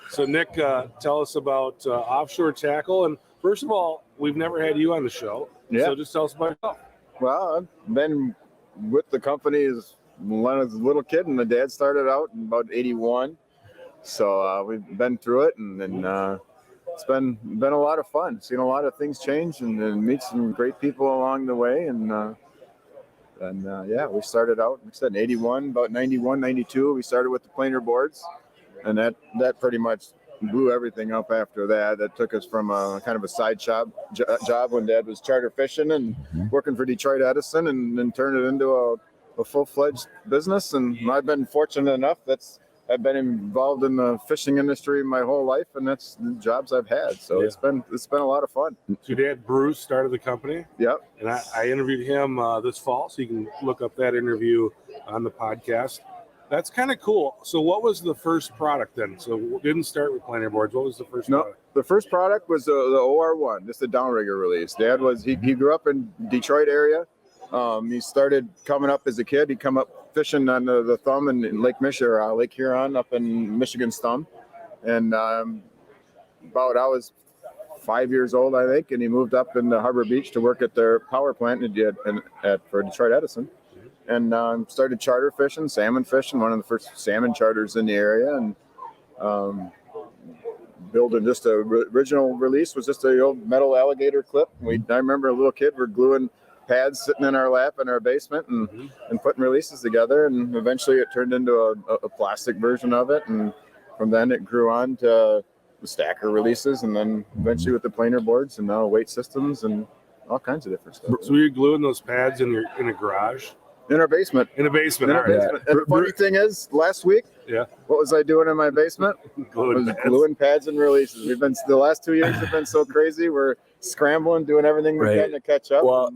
So Nick, tell us about Offshore Tackle. And first of all, we've never had you on the show. Yeah. So just tell us about yourself. Well, I've been with the company when I was a little kid, and my dad started out in about 81. So we've been through it, and it's been a lot of fun. Seen a lot of things change, and meet some great people along the way. And we started out, like I said, in 81, about 91, 92. We started with the planer boards, and that pretty much blew everything up after that. That took us from a kind of a side job when Dad was charter fishing and working for Detroit Edison, and then turned it into a full-fledged business. And I've been fortunate enough I've been involved in the fishing industry my whole life, and that's the jobs I've had. So it's been a lot of fun. So your dad, Bruce, started the company. Yep. And I interviewed him this fall, so you can look up that interview on the podcast. That's kind of cool. So what was the first product then? So it didn't start with planer boards. What was the first product? The first product was the OR1, just a downrigger release. Dad he grew up in Detroit area. He started coming up as a kid. He'd come up fishing on the Thumb in Lake Huron up in Michigan's Thumb. And I was 5 years old, I think, and he moved up into Harbor Beach to work at their power plant for Detroit Edison. And started charter fishing, salmon fishing, one of the first salmon charters in the area. And building just original release was just the old metal alligator clip. I remember a little kid, we're gluing pads sitting in our lap in our basement and putting releases together. And eventually it turned into a plastic version of it. And from then it grew on to the stacker releases, and then eventually with the planer boards, and now weight systems and all kinds of different stuff. So you're gluing those pads in a garage? In our basement. In a basement. In our basement. And the funny thing is, last week, what was I doing in my basement? Gluing pads and releases. The last 2 years have been so crazy. We're scrambling, doing everything we can to catch up. Well,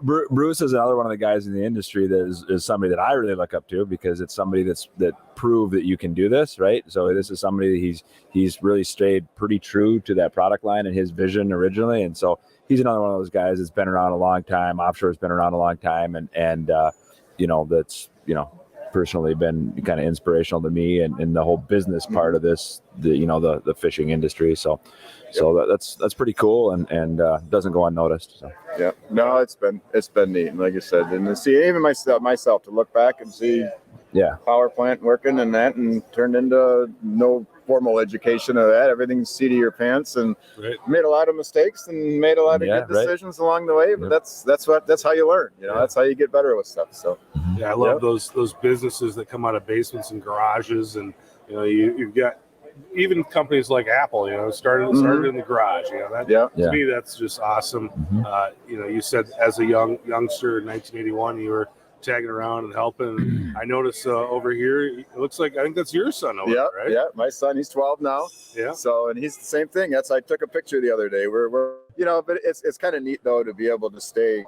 Bruce is another one of the guys in the industry that is somebody that I really look up to, because it's somebody that proved that you can do this, right? So this is somebody that he's really stayed pretty true to that product line and his vision originally, and so he's another one of those guys that's been around a long time. Offshore's been around a long time, and that's personally been kind of inspirational to me and the whole business part of this, the fishing industry. So that's pretty cool and doesn't go unnoticed. So. Yeah, no, it's been neat. And like I said, and to see even myself to look back and see power plant working and turned into no formal education of that. Everything's seat of your pants, and made a lot of mistakes and made a lot of good decisions along the way. But that's how you learn. That's how you get better with stuff. So I love those businesses that come out of basements and garages, and you've got even companies like Apple. Started in the garage. To me, that's just awesome. You said as a youngster in 1981, you were tagging around and helping. I notice over here, it looks like, I think that's your son over there, right? Yeah, my son, he's 12 now. Yeah. So, and he's the same thing. I took a picture the other day. We're but it's kind of neat though to be able to stay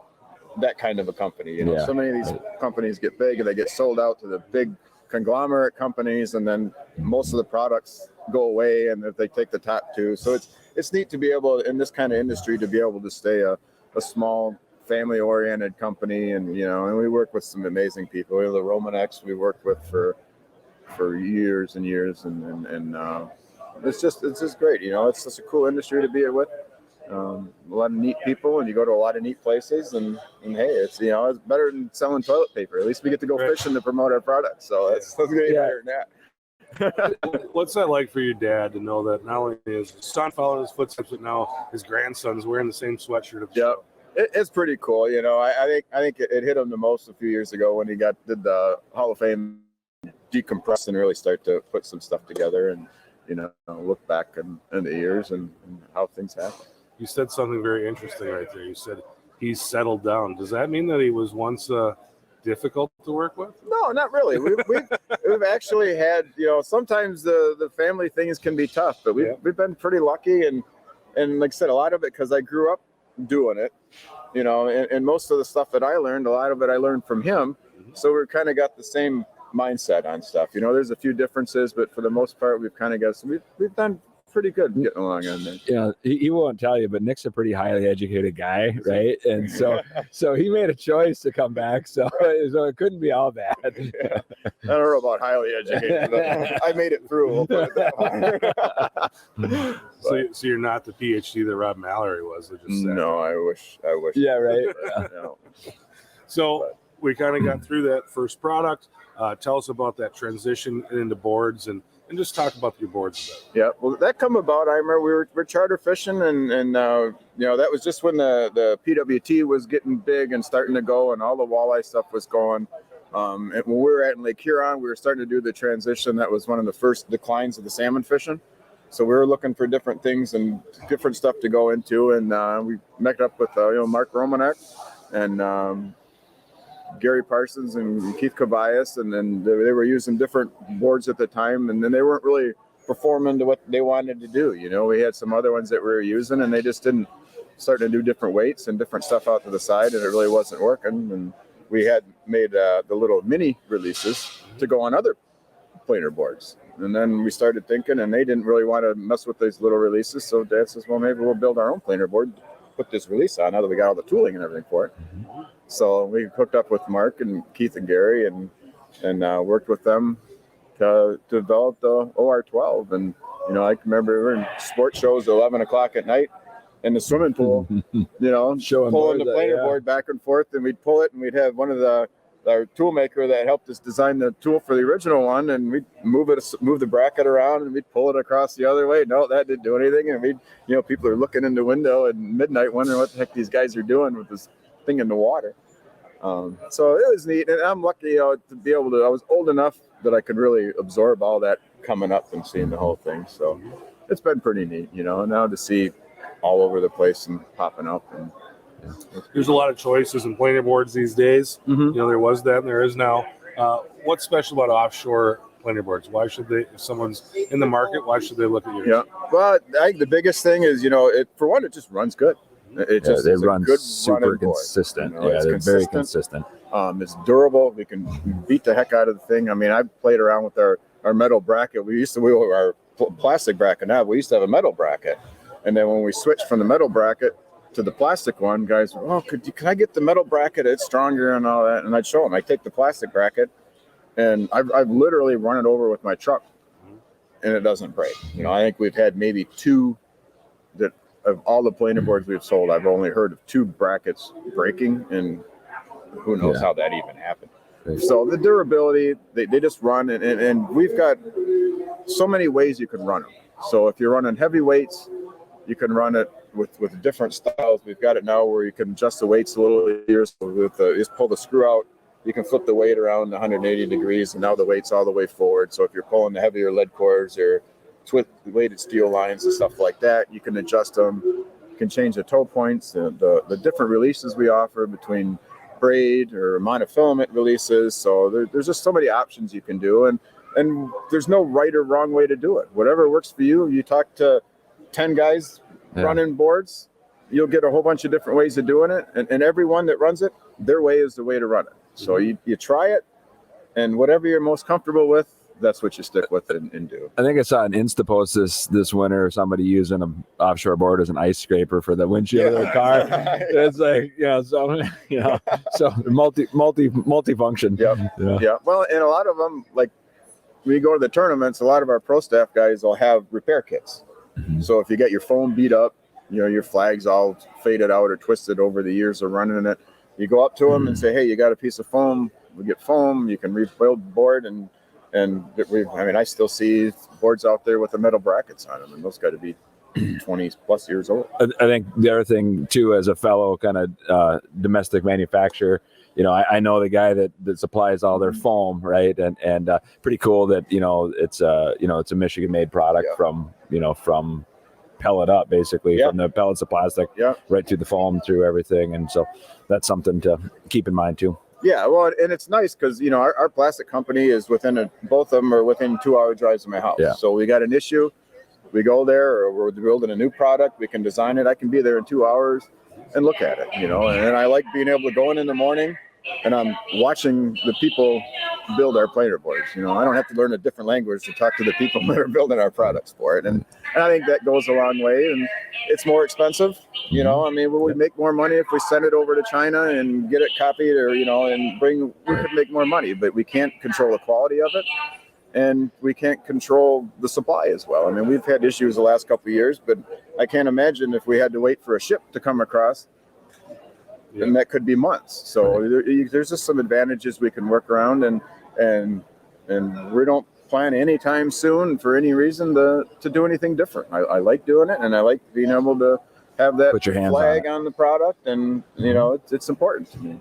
that kind of a company. So many of these companies get big and they get sold out to the big conglomerate companies, and then most of the products go away, and if they take the top two. So it's neat to be able, in this kind of industry, to be able to stay a small family-oriented company, and we work with some amazing people. We have the Romanex we worked with for years and years, and it's just great. It's just a cool industry to be with. A lot of neat people, and you go to a lot of neat places, and hey, it's it's better than selling toilet paper. At least we get to go fishing to promote our product. So it's going to be better than that. What's that like for your dad to know that not only is his son following his footsteps, but now his grandson's wearing the same sweatshirt of the show? It's pretty cool. I think it hit him the most a few years ago when he did the Hall of Fame decompress and really start to put some stuff together and look back in the years and how things happen. You said something very interesting right there. You said he's settled down. Does that mean that he was once difficult to work with? No, not really. We've actually had, sometimes the family things can be tough, but we've been pretty lucky, and like I said, a lot of it because I grew up doing it, and most of the stuff that I learned, a lot of it I learned from him. So we've kind of got the same mindset on stuff. There's a few differences, but for the most part, we've kind of got we've done pretty good getting along on there. You know, he won't tell you, but Nick's a pretty highly educated guy, right? And so he made a choice to come back, so it couldn't be all bad. Yeah. I don't know about highly educated, but I made it through. We'll put it that way. So you're not the PhD that Rob Mallory was. No, I wish. Yeah, right. No. So we kind of got through that first product. Tell us about that transition into boards and just talk about your boards a bit. Yeah, well, that come about. I remember we were charter fishing, and you know, that was just when the PWT was getting big and starting to go, and all the walleye stuff was going. And when we were at Lake Huron, we were starting to do the transition. That was one of the first declines of the salmon fishing. So we were looking for different things and different stuff to go into, and we met up with Mark Romanek and Gary Parsons and Keith Cabayas, and then they were using different boards at the time, and then they weren't really performing to what they wanted to do. You know, we had some other ones that we were using, and they just didn't start to do different weights and different stuff out to the side, and it really wasn't working. And we had made the little mini releases to go on other planer boards. And then we started thinking, and they didn't really want to mess with these little releases. So Dad says, well, maybe we'll build our own planer board, put this release on now that we got all the tooling and everything for it. Mm-hmm. So we hooked up with Mark and Keith and Gary and worked with them to develop the OR12. And, you know, I can remember we were in sports shows at 11 o'clock at night in the swimming pool, you know, pulling the planer board back and forth, and we'd pull it, and we'd have one of our tool maker that helped us design the tool for the original one, and we'd move the bracket around, and we'd pull it across the other way. No, that didn't do anything. And we'd, you know, people are looking in the window at midnight wondering what the heck these guys are doing with this thing in the water. So it was neat, and I'm lucky, you know, to be able to. I was old enough that I could really absorb all that coming up and seeing the whole thing. So it's been pretty neat, you know. Now to see all over the place and popping up, and there's a lot of choices in planer boards these days. Mm-hmm. You know, there was that and there is now. What's special about offshore planer boards? Why should they, if someone's in the market, why should they look at yours? Yeah, well, I think the biggest thing is, you know, for one, it just runs good. It just they is run a good super consistent. You know, yeah, they're very consistent. It's durable. We can beat the heck out of the thing. I mean, I played around with our metal bracket. We were our plastic bracket now. We used to have a metal bracket, and then when we switched from the metal bracket to the plastic one, guys, oh, can I get the metal bracket? It's stronger and all that. And I'd show them. I take the plastic bracket, and I've literally run it over with my truck, and it doesn't break. You know, I think we've had maybe two that of all the planer boards we've sold, I've only heard of 2 brackets breaking, and who knows how that even happened. Right. So the durability, they just run, and we've got so many ways you can run them. So if you're running heavy weights, you can run it with different styles. We've got it now where you can adjust the weights a little easier. So just pull the screw out, you can flip the weight around 180 degrees, and now the weight's all the way forward. So if you're pulling the heavier lead cores or weighted steel lines and stuff like that, you can adjust them. You can change the toe points, the different releases we offer between braid or monofilament releases. So there's just so many options you can do, and there's no right or wrong way to do it. Whatever works for you. You talk to 10 guys running boards, you'll get a whole bunch of different ways of doing it, and everyone that runs it, their way is the way to run it. So you try it, and whatever you're most comfortable with, that's what you stick with and do. I think I saw an Insta post this winter, somebody using an offshore board as an ice scraper for the windshield of their car. It's like, so multi-function. Yeah. Well, and a lot of them, like when you go to the tournaments, a lot of our pro staff guys will have repair kits. Mm-hmm. So if you get your foam beat up, you know, your flag's all faded out or twisted over the years of running it, you go up to them and say, hey, you got a piece of foam. We get foam. You can rebuild the board, and I still see boards out there with the metal brackets on them, and those got to be 20 plus years old. I think the other thing too, as a fellow kind of domestic manufacturer, you know, I know the guy that supplies all their foam, right? And pretty cool that, you know, it's a Michigan made product from pellet up, basically from the pellets of plastic right through the foam, through everything. And so that's something to keep in mind too. Yeah, well, and it's nice because, you know, our plastic company is both of them are within 2-hour drives of my house. Yeah. So we got an issue, we go there, or we're building a new product, we can design it. I can be there in 2 hours and look at it, you know. And I like being able to go in the morning, and I'm watching the people build our planer boards. You know, I don't have to learn a different language to talk to the people that are building our products for it. And I think that goes a long way. And it's more expensive. You know, I mean, we would make more money if we send it over to China and get it copied, or, you know, and we could make more money, but we can't control the quality of it. And we can't control the supply as well. I mean, we've had issues the last couple of years, but I can't imagine if we had to wait for a ship to come across, and that could be months. So there's just some advantages we can work around, and we don't plan anytime soon for any reason to do anything different. I like doing it, and I like being able to have that flag on the product, and you know, it's important to me.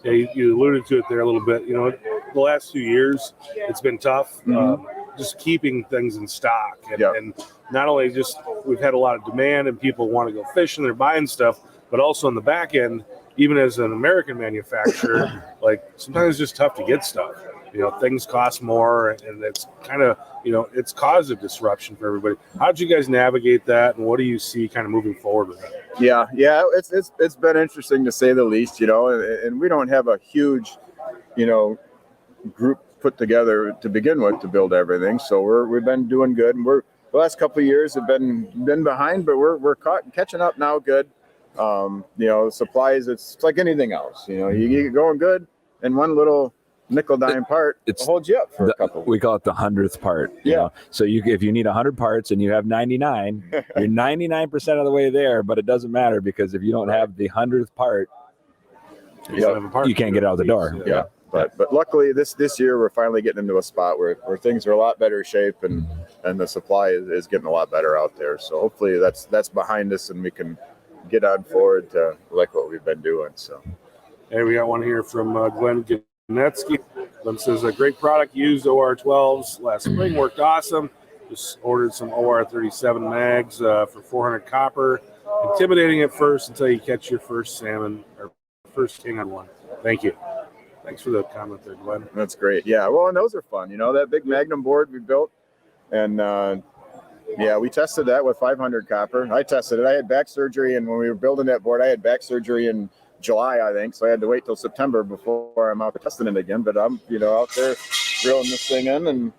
Yeah, you alluded to it there a little bit. You know, the last 2 years, it's been tough just keeping things in stock. And not only just we've had a lot of demand and people want to go fishing, they're buying stuff, but also on the back end, even as an American manufacturer, like sometimes it's just tough to get stuff. You know, things cost more, and it's kind of, you know, it's caused a disruption for everybody. How did you guys navigate that, and what do you see kind of moving forward with that? Yeah, it's been interesting to say the least, you know, and we don't have a huge, you know, group put together to begin with to build everything. So we've been doing good, and the last couple of years have been behind, but we're catching up now. Good, you know, supplies. It's like anything else, you know, you get going good, and one little nickel dime part holds you up for a couple. We call it the 100th part. You know? So if you need 100 parts and you have 99, you're 99% of the way there. But it doesn't matter, because if you don't have the 100th part, you can't get it out the door. Yeah. But luckily this year we're finally getting into a spot where things are a lot better shape, and the supply is getting a lot better out there. So hopefully that's behind us, and we can get on forward to like what we've been doing. So hey, we got one here from Glenn Gnetsky. Glenn says a great product, used OR12s last spring, worked awesome. Just ordered some OR37 mags for 400 copper. Intimidating at first until you catch your first salmon or first king on one. Thank you. Thanks for the comment there, Glenn. That's great. Yeah, well, and those are fun. You know, that big Magnum board we built, and we tested that with 500 copper. I tested it. I had back surgery, and when we were building that board, I had back surgery in July, I think, so I had to wait till September before I'm out testing it again. But I'm, you know, out there drilling this thing in,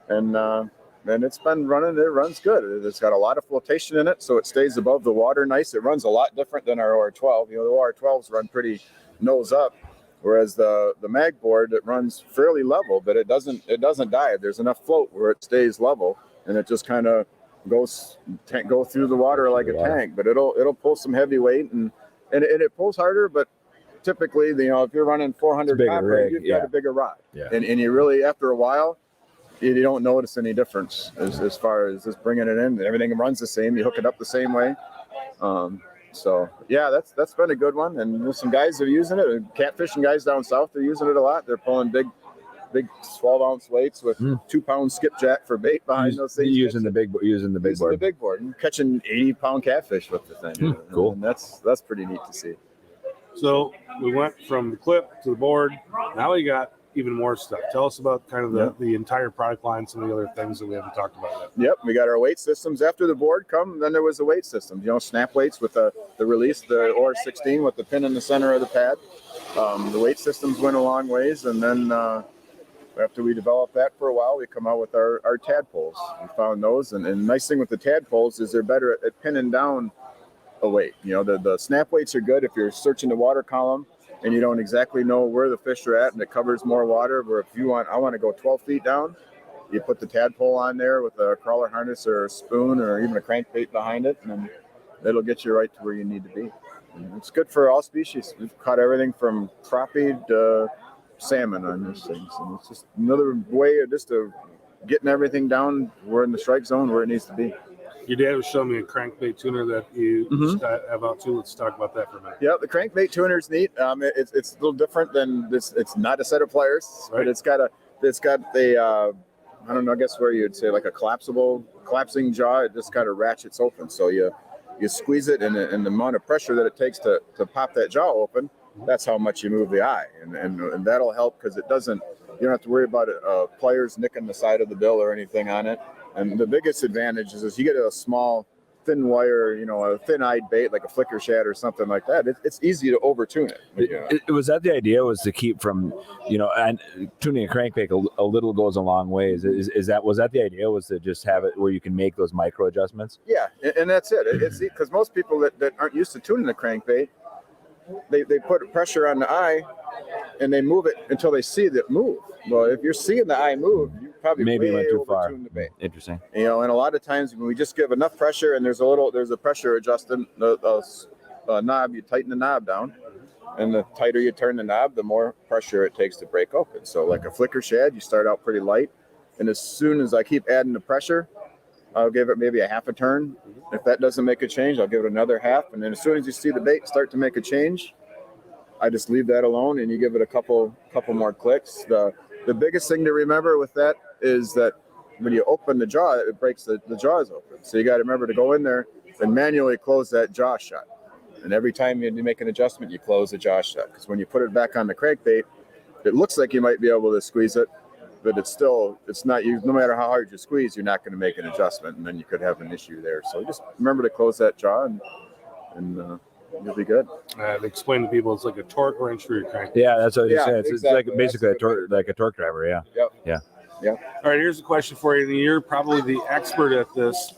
and it's been running. It runs good. It's got a lot of flotation in it, so it stays above the water nice. It runs a lot different than our OR12. You know, the OR12s run pretty nose up, whereas the mag board, it runs fairly level, but it doesn't dive. There's enough float where it stays level, and it just kind of go through the water like a tank. But it'll pull some heavy weight, and it pulls harder, but typically, you know, if you're running 400 copper, you've got a bigger rod. Yeah. And you really, after a while, you don't notice any difference as far as just bringing it in. Everything runs the same. You hook it up the same way. So, yeah, that's been a good one. And there's some guys that are using it. Catfishing guys down south, they're using it a lot. They're pulling big 12-ounce weights with 2-pound skipjack for bait behind those things. Using the big board. The big board and catching 80-pound catfish with the thing. Cool. And that's pretty neat to see. So we went from the clip to the board. Now we got even more stuff. Tell us about kind of the entire product line, some of the other things that we haven't talked about yet. Yep, we got our weight systems. After the board then there was the weight system. You know, snap weights with the release, the OR16 with the pin in the center of the pad. The weight systems went a long ways, and then after we developed that for a while, we come out with our tadpoles. We found those, and the nice thing with the tadpoles is they're better at pinning down a weight. You know, the snap weights are good if you're searching the water column and you don't exactly know where the fish are at, and it covers more water. Where if I want to go 12 feet down, you put the tadpole on there with a crawler harness or a spoon or even a crankbait behind it, and then it'll get you right to where you need to be. And it's good for all species. We've caught everything from crappie to salmon on these things, and it's just another way of getting everything down. We're in the strike zone where it needs to be. Your dad was showing me a crankbait tuner that you have out too. Let's talk about that for a minute. Yeah, the crankbait tuner is neat. It's a little different than this. It's not a set of pliers, right? But it's got the I don't know, I guess where you'd say like a collapsing jaw. It just kind of ratchets open, so you squeeze it, and the amount of pressure that it takes to pop that jaw open, that's how much you move the eye, and that'll help because you don't have to worry about pliers nicking the side of the bill or anything on it. And the biggest advantage is you get a small thin wire, a thin-eyed bait like a flicker shad or something like that, it's easy to overtune it. Was that the idea? Was to keep from, and tuning a crankbait a little goes a long ways. Was that the idea? Was to just have it where you can make those micro adjustments? Yeah, and that's it. It's because most people that aren't used to tuning a crankbait, they put pressure on the eye and they move it until they see it move. Well, if you're seeing the eye move, you probably maybe went too far. The bait. Interesting. And a lot of times when we just give enough pressure and there's a pressure adjustment, the knob, you tighten the knob down, and the tighter you turn the knob, the more pressure it takes to break open. So like a flicker shad, you start out pretty light, and as soon as I keep adding the pressure, I'll give it maybe a half a turn. If that doesn't make a change, I'll give it another half, and then as soon as you see the bait start to make a change, I just leave that alone, and you give it a couple more clicks. The biggest thing to remember with that is that when you open the jaw, it breaks the jaws open. So you got to remember to go in there and manually close that jaw shut. And every time you make an adjustment, you close the jaw shut. Because when you put it back on the crankbait, it looks like you might be able to squeeze it, but it's not. No matter how hard you squeeze, you're not going to make an adjustment, and then you could have an issue there. So just remember to close that jaw, and you'll be good. Explain to people it's like a torque wrench for your crank. Yeah, that's what you said. It's exactly. like basically a torque driver. Yeah. Yep. Yeah. Yeah. All right, here's a question for you. You're probably the expert at this.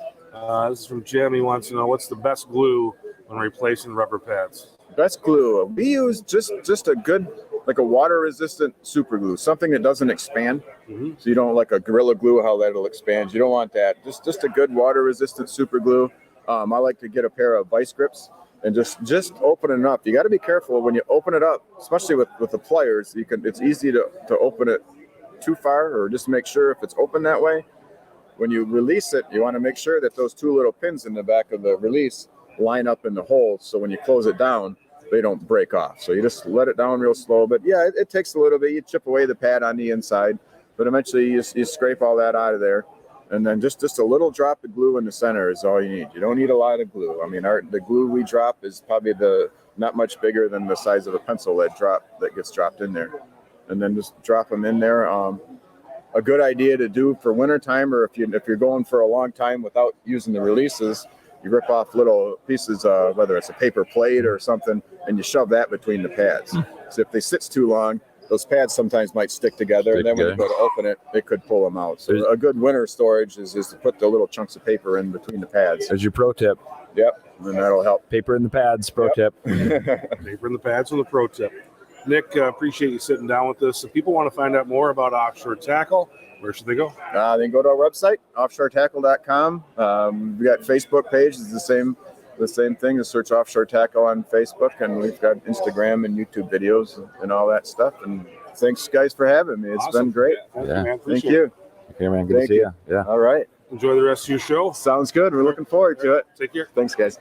This is from Jim. He wants to know what's the best glue when replacing rubber pads. Best glue. We use just a good, like a water-resistant super glue, something that doesn't expand. Mm-hmm. So you don't like a Gorilla Glue, how that'll expand. You don't want that. Just a good water-resistant super glue. I like to get a pair of vice grips and just open it up. You got to be careful when you open it up, especially with the pliers. It's easy to open it too far, or just make sure if it's open that way. When you release it, you want to make sure that those two little pins in the back of the release line up in the hole, so when you close it down, they don't break off. So you just let it down real slow. But yeah, it takes a little bit. You chip away the pad on the inside, but eventually you scrape all that out of there. And then just a little drop of glue in the center is all you need. You don't need a lot of glue. I mean, the glue we drop is probably not much bigger than the size of a pencil that gets dropped in there. And then just drop them in there. A good idea to do for wintertime, or if you're going for a long time without using the releases, you rip off little pieces, whether it's a paper plate or something, and you shove that between the pads. So if they sit too long, those pads sometimes might stick together, and then when you go to open it, it could pull them out. So a good winter storage is to put the little chunks of paper in between the pads. There's your pro tip. Yep, and that'll help. Paper in the pads, pro tip. Paper in the pads with a pro tip. Nick, appreciate you sitting down with us. If people want to find out more about offshore tackle, where should they go? They can go to our website, offshoretackle.com. We got Facebook page. It's the same thing. Just search Offshore Tackle on Facebook, and we've got Instagram and YouTube videos and all that stuff. And thanks, guys, for having me. It's been great. Yeah. Thank you. Okay, man. Good to see you. Yeah. All right. Enjoy the rest of your show. Sounds good. We're looking forward to it. Take care. Thanks, guys.